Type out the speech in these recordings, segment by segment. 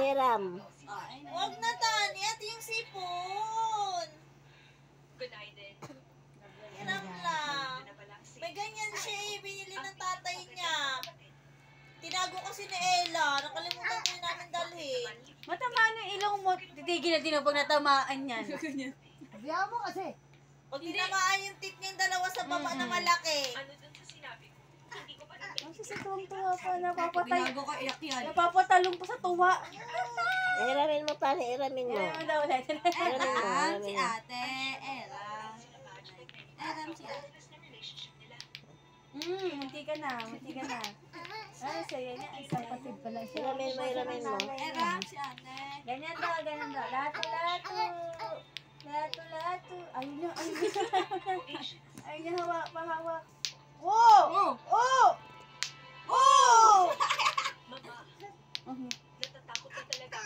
hiram. Huwag na, Tani. At yung sipon. Hiram lang. May ganyan siya eh. Binili ng tatay niya. Tinago kasi ni Ella. Nakalimutan ko namin dalhin. Matamaan yung ilong mo. Titigil na din pag natamaan yan. Biya mo kasi. Pag tinamaan yung tit niyang dalawa sa baba na malaki. Kasi sa tuwang-tuwa pa, napapatay. Binago ka, iyak yan. Napapatalong pa sa tuwa. Hiramin mo, Tani. Hiramin mo. Ano daw ulit? Hiramin mo. Eram si Hiramin mo. ate. Eram. Eram si ate. Munti ka na. Munti ka na. Ay, saya niya. Ay, sapatid pala siya. Hiramin mo, hiramin mo. Eram si ate. Ganyan daw, ganyan daw. Lato-lato. Lato-lato. Ayun niya, ayun niya. Ayun niya, hawak, pahawak. Wow! Oh! Oh! Natatakot ka talaga.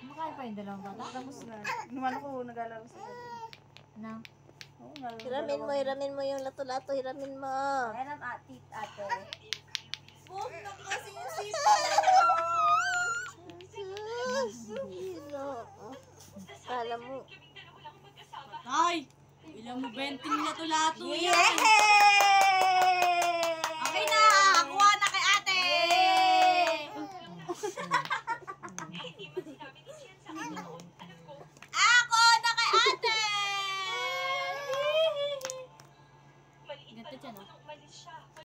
Makain pa yung dalawang bata. Tapos na. Naman ako, nag-alaro sa gabi. Ano? Oo, Hiramin mo yung lato-lato. Hiramin mo. Ayan ang ate. Huwag na kasi yung sipon. Kala mo. Ay! Ilang mo 20 na to lato yan. Yehey!